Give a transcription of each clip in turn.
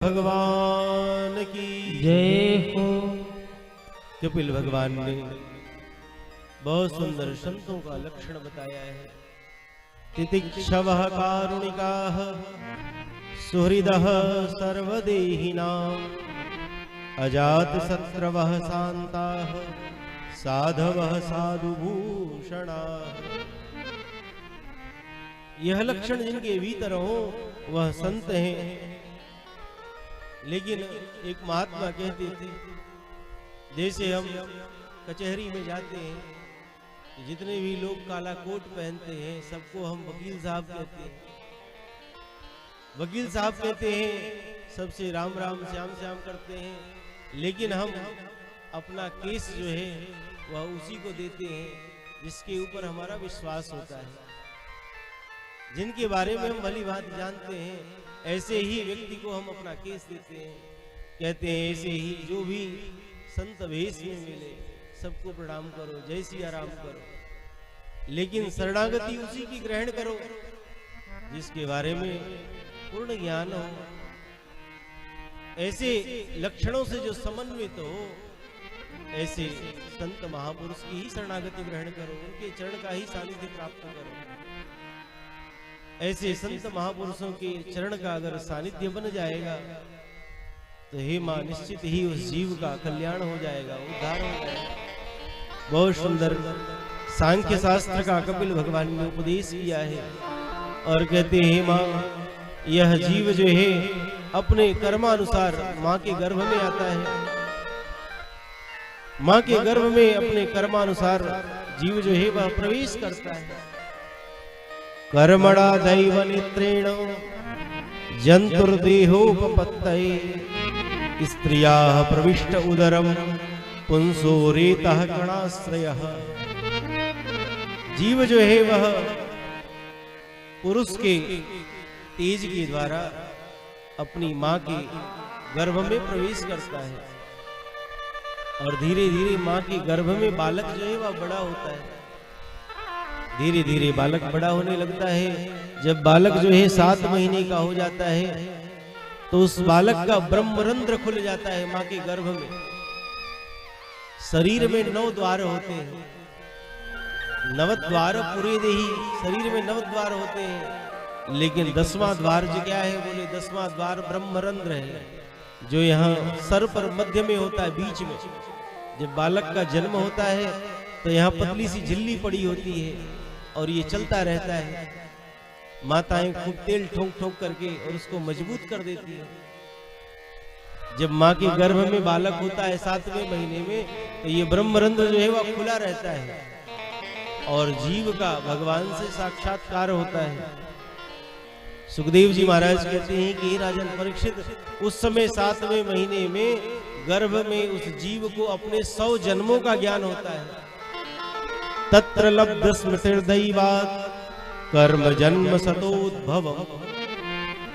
भगवान की जय हो। कपिल भगवान ने बहुत सुंदर संतों का लक्षण बताया है। तितिक्षवः कारुणिकाः सुहृदः सर्वदेहिनां अजातशत्रवः शान्ताः साधवः साधुभूषणाः। यह लक्षण जिनके भीतर हो वह संत हैं। लेकिन एक महात्मा कहते थे, जैसे हम कचहरी में जाते हैं, जितने भी लोग काला कोट पहनते हैं सबको हम वकील साहब कहते हैं। वकील साहब कहते हैं, सबसे राम राम श्याम श्याम करते हैं, लेकिन हम अपना केस जो है वह उसी को देते हैं जिसके ऊपर हमारा विश्वास होता है, जिनके बारे में हम भली बात जानते हैं। ऐसे ही व्यक्ति को हम अपना केस देते हैं, कहते हैं ऐसे ही जो भी संत भेष में मिले सबको प्रणाम करो, जय सिया राम करो, लेकिन शरणागति उसी की ग्रहण करो जिसके बारे में पूर्ण ज्ञान हो। ऐसे लक्षणों से जो समन्वित हो, ऐसे संत महापुरुष की ही शरणागति ग्रहण करो, उनके चरण का ही सानिध्य प्राप्त करो। ऐसे संत महापुरुषों के चरण का अगर सानिध्य बन जाएगा तो हे मां निश्चित ही उस जीव का कल्याण हो जाएगा, उद्धार हो जाएगा। बहुत सुंदर सांख्य शास्त्र का कपिल भगवान ने उपदेश किया है और कहते हैं मां, यह जीव जो है अपने कर्मानुसार मां के गर्भ में आता है। मां के गर्भ में अपने कर्मानुसार जीव जो है वह प्रवेश करता है। कर्मणा दैव नेत्रेण जंतुर्देहोपपत्तये स्त्रियाः प्रविष्ट उदरम पुंसो रेतः कणाश्रयः। जीव जो है वह पुरुष के तेज के द्वारा अपनी मां के गर्भ में प्रवेश करता है और धीरे धीरे मां के गर्भ में बालक जो है वह बड़ा होता है। धीरे धीरे बालक बड़ा होने लगता है। जब बालक जो है 7 महीने का हो जाता है तो उस बालक का ब्रह्मरंध्र खुल जाता है मां के गर्भ में। शरीर में 9 द्वार होते हैं, 9 द्वार पूरे देही शरीर में 9 द्वार होते हैं, लेकिन 10वां द्वार जो क्या है, बोले 10वां द्वार ब्रह्मरंध्र है, जो यहाँ सर पर मध्य में होता है, बीच में। जब बालक का जन्म होता है तो यहाँ पतली सी झिल्ली पड़ी होती है और ये चलता रहता है। माताएं खूब तेल ठोक ठोक करके और उसको मजबूत कर देती है। जब माँ के गर्भ में बालक होता है 7वें महीने में, तो ये ब्रह्मरंध्र जो है वह खुला रहता है और जीव का भगवान से साक्षात्कार होता है। सुखदेव जी महाराज कहते हैं कि राजन परीक्षित, उस समय 7वें महीने में गर्भ में उस जीव को अपने 100 जन्मों का ज्ञान होता है। तत्र लब्ध स्मृतिर्दैवात् कर्म जन्म सतोद्भव।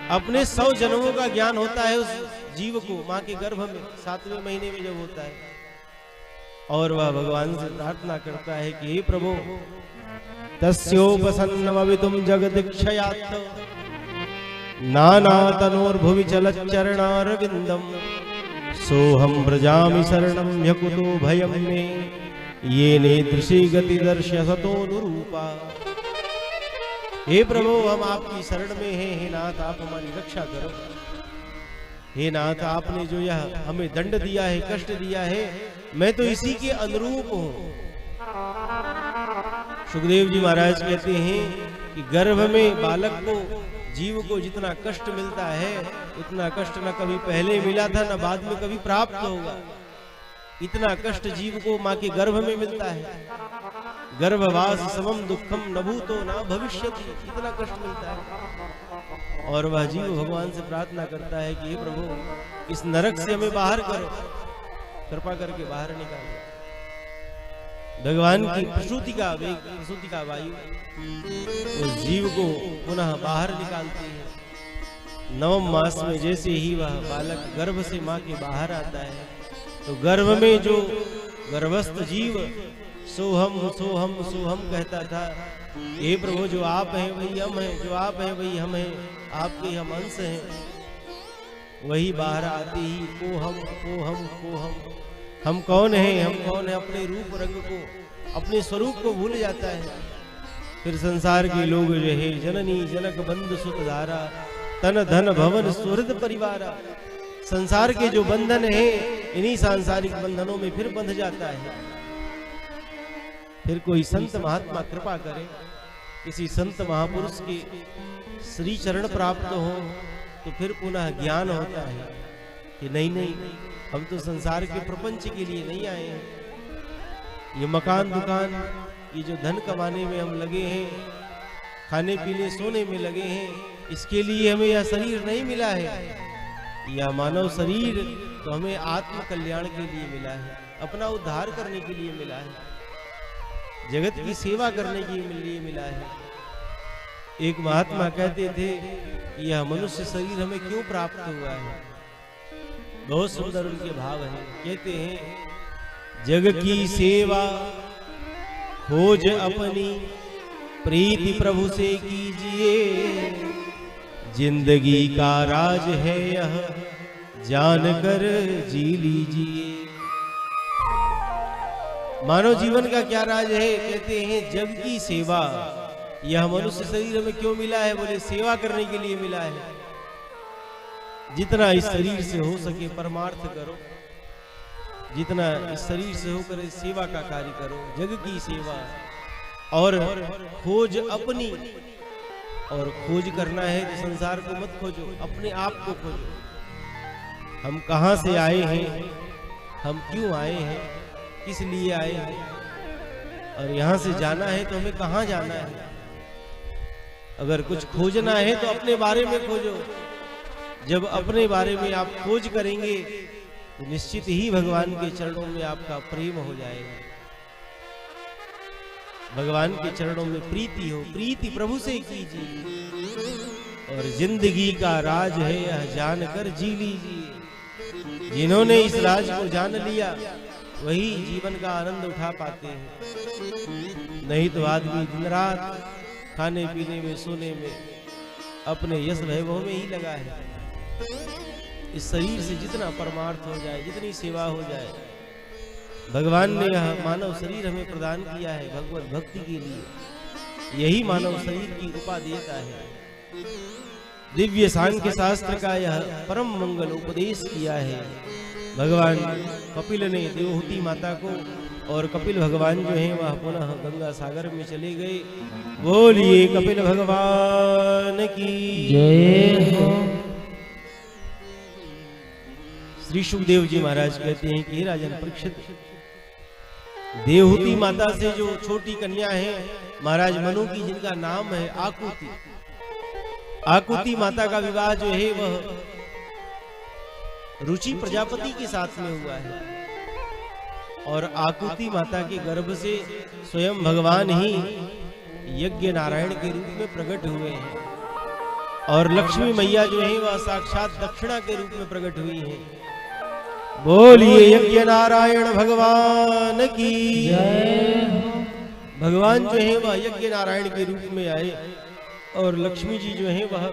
अपने 100 जन्मों का ज्ञान होता है उस जीव को मां के गर्भ में 7वें महीने में जब होता है, और वह भगवान से प्रार्थना करता है कि हे प्रभु, तस्योपसन्नमवितुम जगदीक्षयात् नाना तनोर्भुवि चलच्चरणारविंदम सोहम व्रजामि शरणं ह्यकुतो भयं मे ये नेदृशी गति दर्शसतोनुरूपा। हे प्रभु, हम आपकी शरण में हैं। हे नाथ, आप हमारी रक्षा करो। हे नाथ, आपने जो यह हमें दंड दिया है, कष्ट दिया है, मैं तो इसी के अनुरूप हूँ। सुखदेव जी महाराज कहते हैं कि गर्भ में बालक को, जीव को जितना कष्ट मिलता है उतना कष्ट न कभी पहले मिला था न बाद में कभी प्राप्त होगा। इतना कष्ट जीव को मां के गर्भ में मिलता है। गर्भवास समम दुखम न भूतो न भविष्यति, इतना कष्ट मिलता है। और वह जीव भगवान से प्रार्थना करता है कि हे प्रभु, इस नरक से हमें बाहर करो, कृपा करके बाहर निकालो। भगवान की प्रसूति का वेग, प्रसूति का वायु उस जीव को पुनः बाहर निकालती है। 9वें मास में जैसे ही वह बालक गर्भ से मां के बाहर आता है तो गर्भ में जो गर्भस्थ जीव सोहम सोहम सोहम कहता था, हे प्रभु, जो आप हैं वही हम हैं, जो आप हैं वही हम हैं, आपके हम अंश हैं। वही बाहर आते ही को हम कौन हैं, हम कौन है, अपने रूप रंग को, अपने स्वरूप को भूल जाता है। फिर संसार के लोग जो है जननी जनक बंधु सुत धारा तन धन भवन सुहृद परिवारा, संसार के जो बंधन है इन्हीं सांसारिक बंधनों में फिर बंध जाता है। फिर कोई संत महात्मा कृपा करे, किसी संत महापुरुष के श्री चरण प्राप्त हो तो फिर पुनः ज्ञान होता है कि नहीं, हम तो संसार के प्रपंच के लिए नहीं आए हैं। ये मकान दुकान, ये जो धन कमाने में हम लगे हैं, खाने पीने सोने में लगे हैं, इसके लिए हमें यह शरीर नहीं मिला है। यह मानव शरीर तो हमें आत्म कल्याण के लिए मिला है, अपना उद्धार करने के लिए मिला है, जगत की सेवा करने के लिए मिला है। एक महात्मा कहते थे यह मनुष्य शरीर हमें क्यों प्राप्त हुआ है। बहुत सुंदर उनके भाव है। कहते हैं जग की सेवा खोज अपनी प्रीति प्रभु से कीजिए, जिंदगी का राज है यह जानकर जी लीजिए। मानव जीवन का क्या राज है। कहते हैं जग की सेवा, यह मनुष्य शरीर में क्यों मिला है, बोले सेवा करने के लिए मिला है। जितना इस शरीर से हो सके परमार्थ करो, जितना इस शरीर से होकर सेवा का कार्य करो, जग की सेवा। और खोज अपनी, और खोज करना है तो संसार को मत खोजो, अपने आप को खोजो। हम कहां से आए हैं, हम क्यों आए हैं, किस लिए आए हैं, और यहां से जाना है तो हमें कहां जाना है। अगर कुछ खोजना है तो अपने बारे में खोजो। जब अपने बारे में आप खोज करेंगे तो निश्चित ही भगवान के चरणों में आपका प्रेम हो जाएगा, भगवान के चरणों में प्रीति हो। प्रीति प्रभु से कीजिए और जिंदगी का राज है यह जानकर जी लीजिए। जिन्होंने इस राज को जान लिया वही जीवन का आनंद उठा पाते हैं। नहीं तो आदमी दिन रात खाने पीने में सोने में अपने यश वैभव में ही लगा है। इस शरीर से जितना परमार्थ हो जाए, जितनी सेवा हो जाए, भगवान ने यह मानव शरीर हमें प्रदान किया है भगवत भक्ति के लिए। यही मानव शरीर की उपादेयता है। दिव्य सांख्य शास्त्र का यह परम मंगल उपदेश किया है भगवान कपिल ने देवहूति माता को। और कपिल भगवान जो है वह पुनः गंगा सागर में चले गए। बोलिए कपिल भगवान की जय हो। श्री सुखदेव जी महाराज कहते हैं कि राजन परीक्षित, देवहूति माता से जो छोटी कन्या है महाराज मनु की, जिनका नाम है आकुति, आकुति माता का विवाह जो है वह रुचि प्रजापति के साथ में हुआ है। और आकुति माता के गर्भ से स्वयं भगवान ही यज्ञ नारायण के रूप में प्रकट हुए हैं। और लक्ष्मी मैया जो है वह साक्षात दक्षिणा के रूप में प्रकट हुई है। बोलिए यज्ञ नारायण भगवान की जय। भगवान जो है वह यज्ञ नारायण के रूप में आए और लक्ष्मी जी जो है वह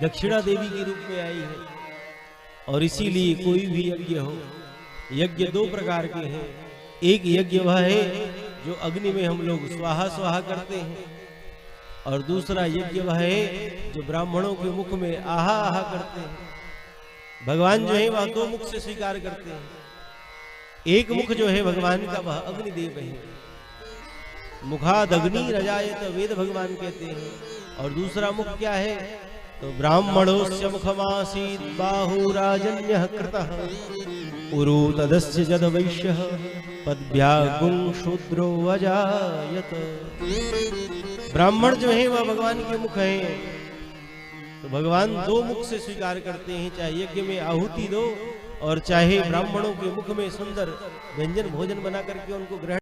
दक्षिणा देवी के रूप में आई है। और इसीलिए कोई भी यज्ञ हो, यज्ञ दो प्रकार के हैं। एक यज्ञ वह है जो अग्नि में हम लोग स्वाहा स्वाहा करते हैं, और दूसरा यज्ञ वह है जो ब्राह्मणों के मुख में आहा आहा करते हैं। भगवान जो है वह दो मुख से स्वीकार करते हैं। एक मुख जो है भगवान का वह अग्निदेव है, मुखाद अग्नि रजायत वेद भगवान कहते हैं। और दूसरा मुख क्या है, तो ब्राह्मणोस्य मुखमासीत् बाहुराजन्यः कृतः उरु तदस्य जद वैश्यः पद्भ्यागुं शूद्रो अजायत। ब्राह्मण जो है वह भगवान के मुख हैं। तो भगवान दो मुख से स्वीकार करते हैं, चाहे यज्ञ में आहुति दो और चाहे ब्राह्मणों के मुख में सुंदर व्यंजन भोजन बना करके उनको ग्रहण